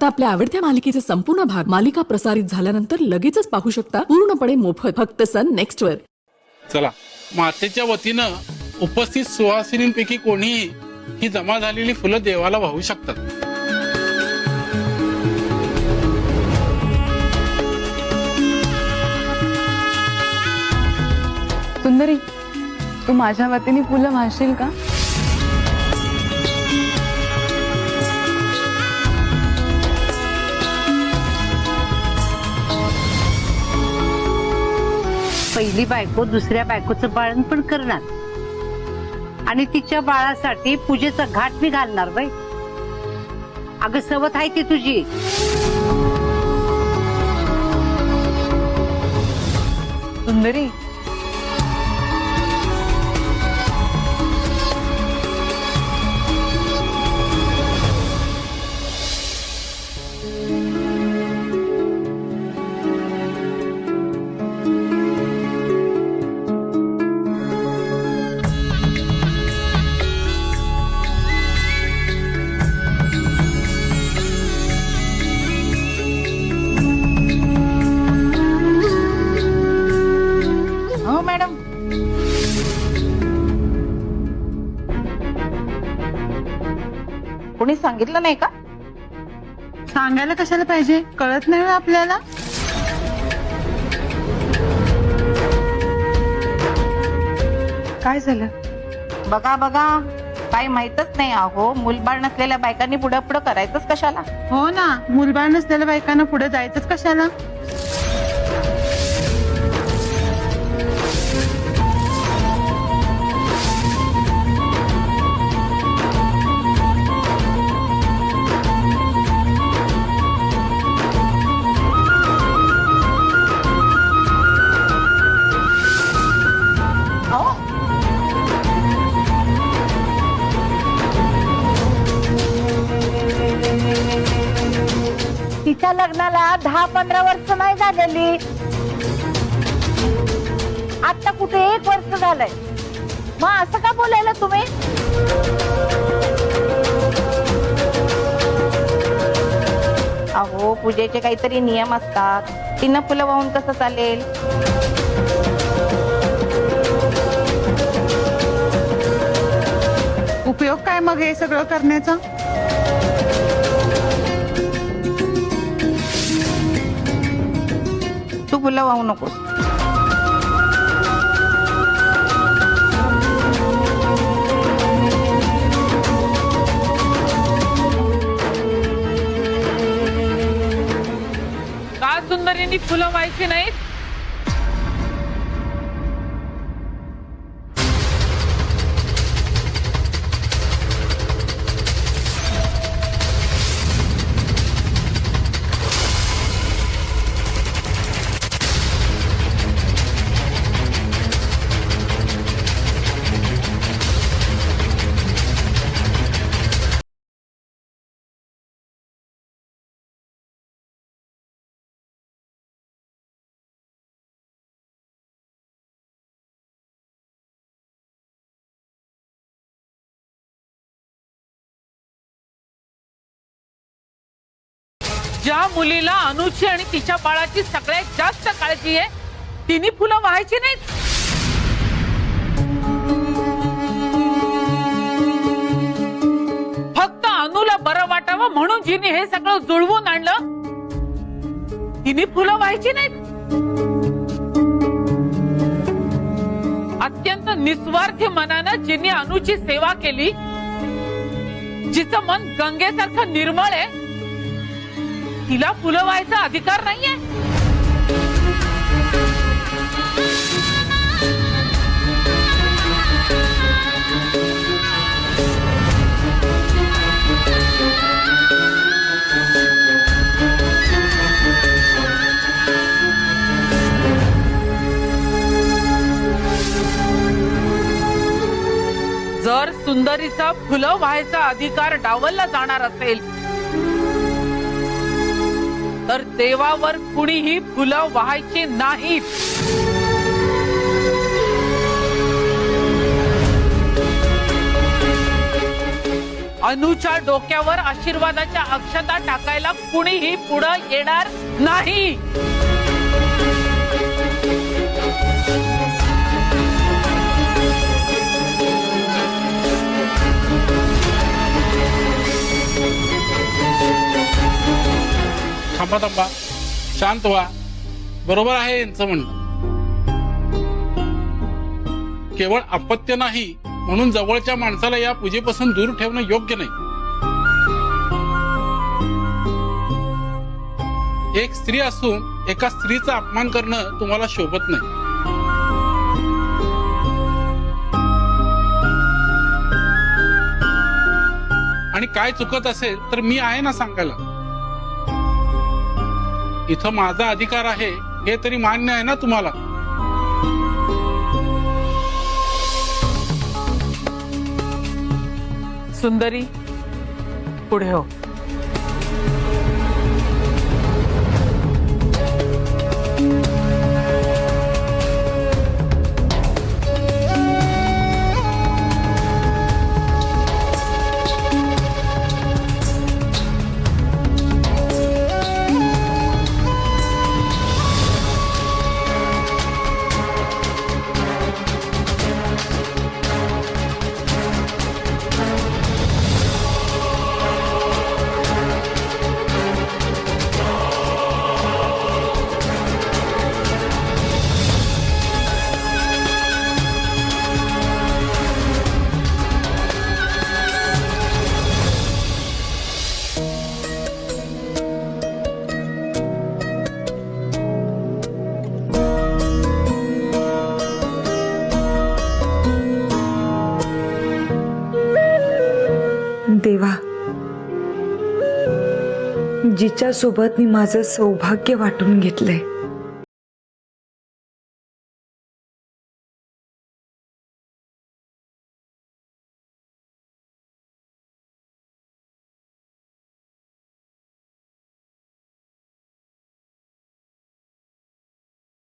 आता आपल्या आवडत्या मालिकेचे संपूर्ण भाग मालिका प्रसारित झाल्यानंतर लगेचच पाहू शकता पूर्णपणे मोफत फक्त सन नेक्स्ट वर। चला, मातेच्या वतीनं उपस्थित सुवासिनींपैकी कोणीही ही जमा झालेली फुलं देवाला वाहू शकतात। सुंदरी, तू माझ्या वतीने फुलं वाहशील का? पहिली बायको दुसऱ्या बायकोचं पालन पण करणार आणि तिच्या बाळासाठी पूजेचा घाट मी घालणार बाई। अगं सवत आहे ती तुझी। सुंदरी, हो मॅडम, कोणी सांगितलं नाही का? सांगायला कशाला पाहिजे? कळत नाही होय आपल्याला? काय झालं? बघा बघा, काही माहितच नाही अहो। मूलबाळ नसलेल्या बायकांनी पुढं पुढं करायचंच कशाला? हो ना, मुलबाळ नसलेल्या बायकांना पुढे जायचंच कशाला? अहो, तिच्या लग्नाला 10-15 वर्ष नाही झालेली, आता कुठे 1 वर्ष झालंय। मग असं का बोलायला तुम्ही? अहो, पूजेचे काहीतरी नियम असतात, तिनं फुलं वाहून कसं चालेल? उपयोग काय मग हे सगळं करण्याचा? तू फुलं वाहू नकोस। का सुंदरींनी फुलं व्हायची नाहीत? ज्या मुलीला अनुची आणि तिच्या बाळाची सगळ्यात जास्त काळजी आहे, तिने फुलं व्हायची नाहीत? फक्त अनुला बरं वाटावं म्हणून जिने हे सगळं जुळवून आणलं, तिने फुलं व्हायची नाहीत? अत्यंत निस्वार्थी मनानं जिने अनुची सेवा केली, जिचं मन गंगेसारखं निर्मळ आहे, तिला फुलं व्हायचा अधिकार नाहीये? जर सुंदरीचा फुलं व्हायचा अधिकार डावलला जाणार असेल तर देवावर कुणीही फुलं वाहायची नाहीत। अनुच्या डोक्यावर आशीर्वादाच्या अक्षता टाकायला कुणीही पुढं येणार नाही. थांबा थांबा, शांत व्हा. बरोबर आहे यांचं म्हणणं. केवळ अपत्य नाही म्हणून जवळच्या माणसाला या पूजेपासून दूर ठेवणं योग्य नाही. एक स्त्री असून एका स्त्रीचा अपमान करणं तुम्हाला शोभत नाही. आणि काय चुकत असेल तर मी आहे ना सांगायला. इथं माझा अधिकार आहे हे तरी मान्य आहे ना तुम्हाला. सुंदरी, पुढे हो. देवा, जिच्या सोबत मी माझं सौभाग्य वाटून घेतलंय